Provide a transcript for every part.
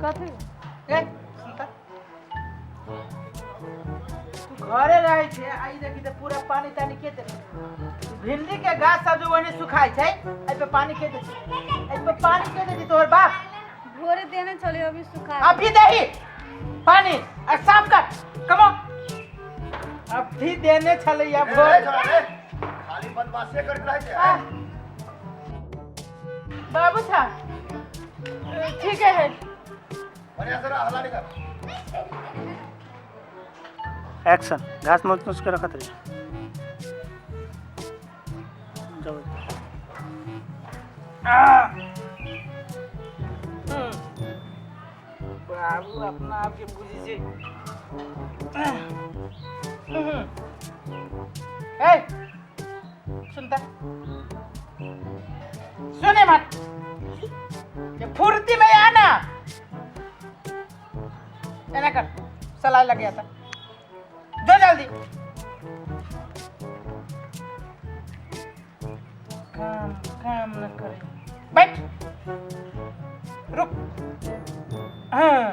कथी ए सुनता तू घरे रहे छे आई देखी त पूरा पानी तानी के दे भिंडी के गाछ सब जो वनी सुखाई छै ए पे पानी के दे ए पे पानी के दे तोहर बाप भोरे देने चले अभी सुखा अभी दही पानी और साफ कर कमो अभी देने चले या भोर खाली बदमाशी करत रहे छे बाबू था ठीक है बढ़िया से हल्ला नहीं कर एक्शन घास मत उसके रखत रही जाओ बाबू अपना आप के बुझी से ए सुनता सुने मत ये फुर्ती में आना ऐना कर सलाह लग गया था जो जल्दी काम काम न करे बैठ रुक हाँ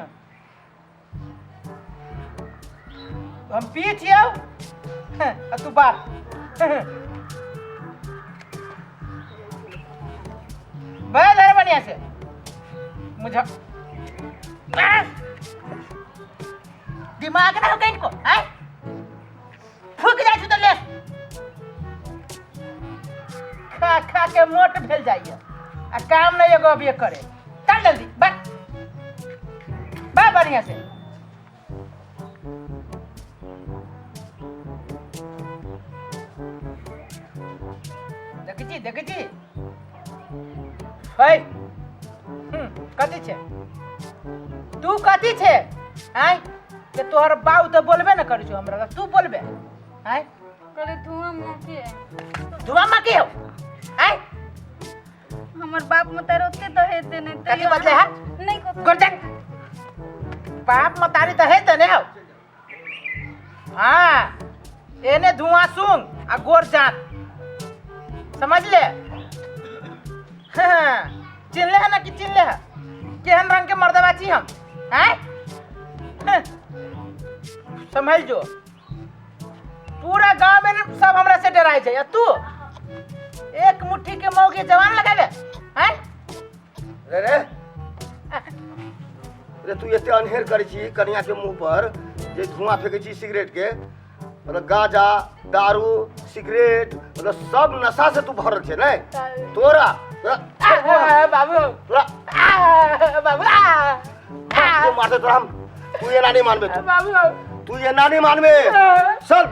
हम पीछे आओ और तू बाहर बैठ है बढ़िया से मुझे दिमाग ना हो कहीं को हैं फूक जाए तू तो ले खा खा के मोट भेल जाइए आ काम नहीं एगो अभी करे चल जल्दी बैठ बैठ बढ़िया से देख जी है कथी छे तू कथी छे हैं के तोहर बाऊ तो बोलबे न करै छौ हमरा तू बोलबे हैं करे धुआं मके धुआं मके हो हैं हमर बाप मतार ओते तो है देने कथी बदले है नहीं को गुरजन बाप मतारी तो है तने हो हां एने धुआं सूंग आ गोर जात समझ ले हाँ, चिल्ले है ना कि चिल्ले है केहन रंग के मर्दवा छी हम हैं समझ जो पूरा गांव में सब हमरा से डराई छै तू एक मुट्ठी के मौके जवान लगाबे हैं रे रे तू एते अनहेर करै छी कन्या के मुंह पर जे धुआं फेंकै छी सिगरेट के मतलब गांजा दारू सिगरेट मतलब सब नशा से तू भरल छे नै तोरा बाबू तोरा बाबू तू मारते तोरा हम तू ये ना नहीं मानबे बाबू तू ये ना नहीं मानबे चल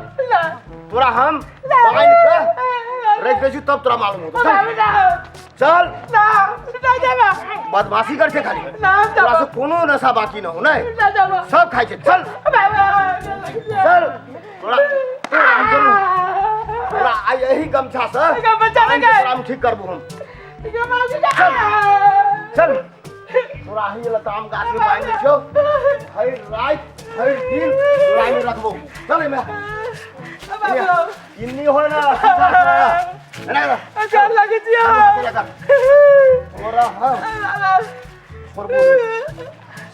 तोरा हम बाइन के रख दे छी तब तोरा मालूम होतो चल ना जाबा बदमाशी कर छे खाली ना तोरा से कोनो नशा बाकी न हो नै जाबा सब खाइ छे चल चल तोरा हम जरूर तोरा आई यही गमछा से बचा ले गए हम ठीक करबो हम चल चल तोरा ही लताम गाछ में बांध दे छो हर रात हर दिन तोरा में रखबो चल में इन्नी हो ना अच्छा लगे जियो तोरा हम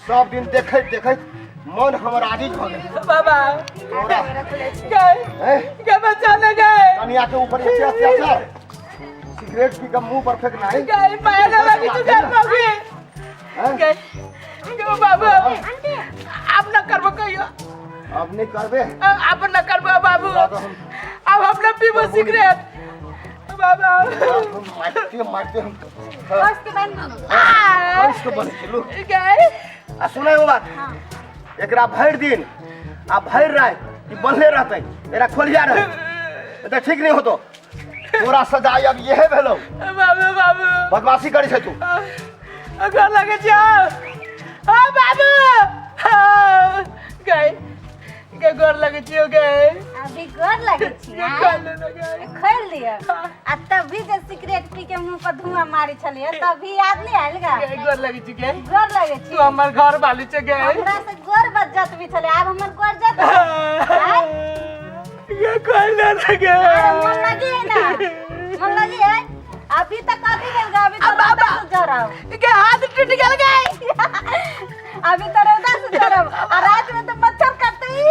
सब दिन देखैत देखैत मन हमर आजीज भ गेल बाबा तोरा क्या बचा ले गए कन्या के ऊपर ऐसे अत्याचार सिगरेट पी के मुंह पर फेंकना है गए पाया ना लगी तू कर पाओगे गए क्यों बाबा आप न करबो कहियो अब नहीं करबे आप न करबो बाबू अब हम न पीबो सिगरेट बाबा मारते हम बस के बन कइस के बने चलू गए आ सुनै हो बात एकरा भर दिन आ भर रात ई बनले रहतै एरा खोलिया रह त ठीक नहीं होतो तोरा सजाय अब यही भेलो बाबू बाबू बदमाशी करै छै तू घर लगे जाओ हाँ बाबू गए के घर लगे छियो गए अभी गोर लगे छिया खोल दिया आ तभी जे सिगरेट पी के मुंह पर धुआं मारी छलिए तभी याद नहीं आइल गा घर लगे छी गए गोर लगे छी तू हमर घर वाली छ गए हमरा से गोर बज्जत भी छले अब हमर गोर जत ये कोई ना लगे मन लगी है ना मन लगी है अभी तक अभी गल गा अभी तो जराओ के हाथ टूट गए अभी तो रौदा से चरब और रात में तो मच्छर काटते ही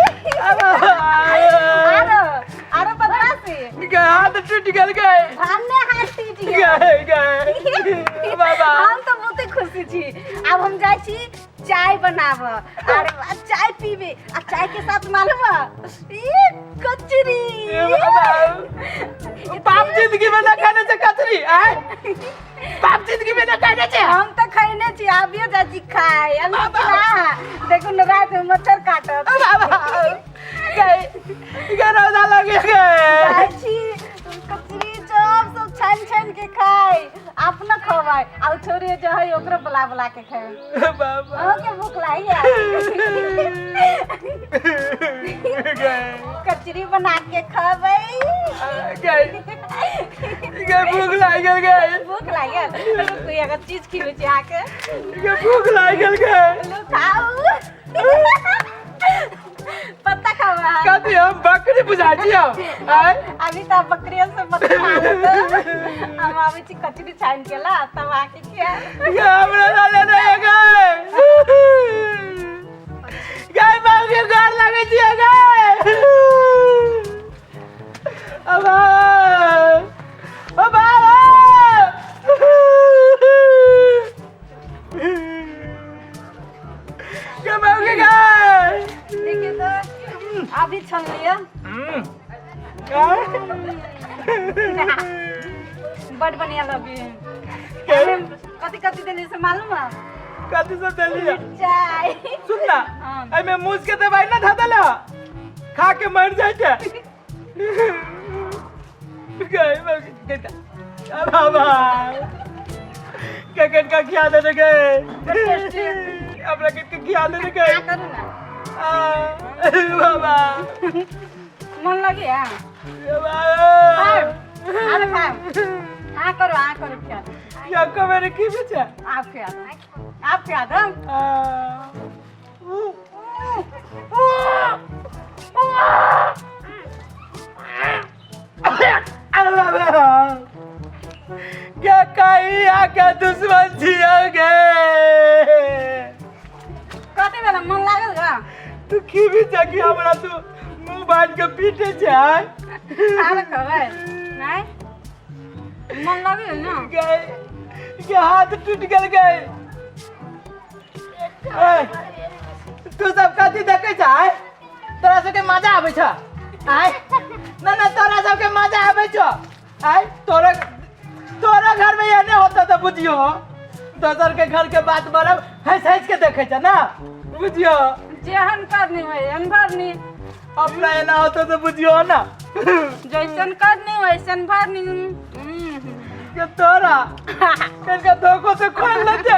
आरो बदमाशी हाथ टूट गल गए भाने हाथ टूट गया गए बाबा हम तो बहुत खुशी छी अब हम जाय छी चाय बनाब और चाय पीबे और चाय के साथ मालूम ये कचरी बाप जिंदगी में ना खाने से कचरी आए बाप जिंदगी में ना खाने से हम तो खैने छी आबियो जाजी खाए हम ना देखो न रात में मच्छर काटत गए रोजा लगे गए छी कचरी चॉप सब छान छान के खाए अपना खवाए और छोरी जो है ओकरो बुला के खाए बाबा के भूख लागी कचरी बना के खावे गए भूख लागल गए भूख लागल कोई अगर चीज खिबै छी आके भूख लागल गए लो खाओ पत्ता खावा कथी हम बकरी बुझा छी अभी तो बकरियों से मत हम अभी छी कचरी छान के ला तब आके क्या ये हमरा डाले नहीं गए गए मां के घर लगे छी गए अब क्या मांगे गए देखिए तो अभी छन लिया बड़ बढ़िया लगी कथी कथी देली से मालूम है कथी सब देली चाय सुन ना आई में मूस के दवाई ना था दला खा के मर जाए छे गए कहता बाबा ककन का ख्याल दे गए अपना कित के ख्याल दे गए करू ना बाबा मन लगे हां अरे खाओ करो क्या या को मेरे की बचा आप क्या दो क्या कहीं आके दुश्मन जियोगे कते बेला मन लागल गा तू की भी जगी हमरा तू मुंह बांध के पीटे जाए अरे खबर नहीं मन लगे ना गए के हाथ टूट गए तू सब कथी देखे जाए तोरा सबके मजा आवे छ आय ना तोरा सबके मजा आवे छ आय तोरा घर में ये नहीं होता तो बुझियो दोसर के घर के बात बरब हंस के देखे छ ना बुझियो जेहन करनी है अनभरनी अपना ना होता तो बुझियो ना जैसन करनी वैसन भरनी के तोरा कनका धोखो से खोल लेते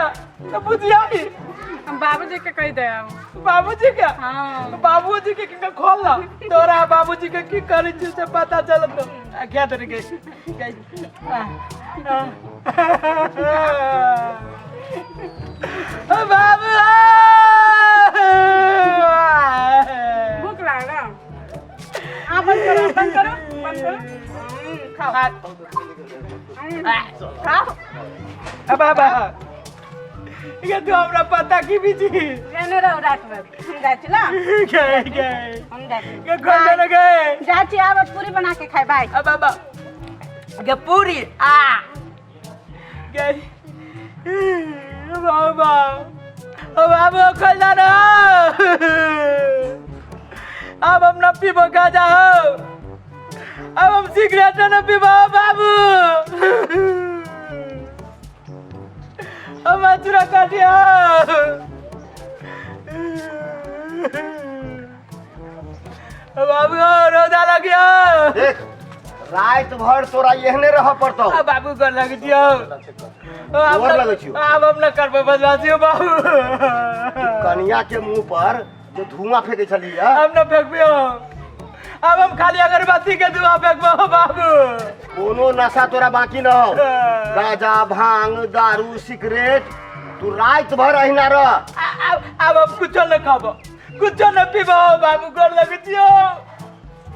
तो बुझिया ही बाबूजी के कह दे बाबूजी के हां बाबूजी के किनका खोल ला तोरा बाबूजी के की करी छी से पता चलत क्या तरी के बाबू भूख लगा आप बंद करो खाओ बाबा ये तो हमरा पता की भी जी रहने रहो रात में हम जाए ना गए हम जाए के खोल न गए जाची अब पूरी बना के खाए भाई अब बाबा के पूरी गए बाबा बाबा खोल ना अब हम न पीबो गाजा हो अब हम सिगरेट न पीबो बाबू हम चुरा काटिया बाबू रोजा लग गया देख रात भर तोरा एहने रह पड़तो बाबू कर लग दियो और लगै छियो अब हम न करबे बदमाशियो बाबू कन्या के मुंह पर जो धुआं फेंके छली है हम न फेंकबियो अब हम खाली अगरबत्ती के धुआं फेंकबो बाबू कोनो नशा तोरा बाकी न हो गांजा भांग दारू सिगरेट तू रात भर अहिना रह अब हम कुछ न खाबो कुछ न पीबो बाबू कर लग दियो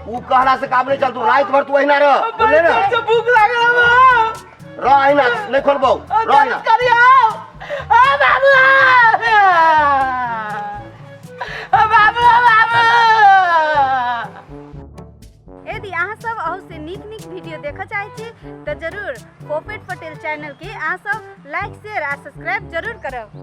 ऊ कहला से काम नहीं चल तू रात भर तू अहिना रह बोले ना भूख लागल रह अहिना नहीं खोलबो रह अहिना करियो बाबू बाबू बाबू। यदि अहाँ सब अहू से नीक नीक वीडियो देखऽ चाहै छी तऽ जरूर पोपेट पटेल चैनल के अहाँ सब लाइक शेयर आ सब्सक्राइब जरूर करब।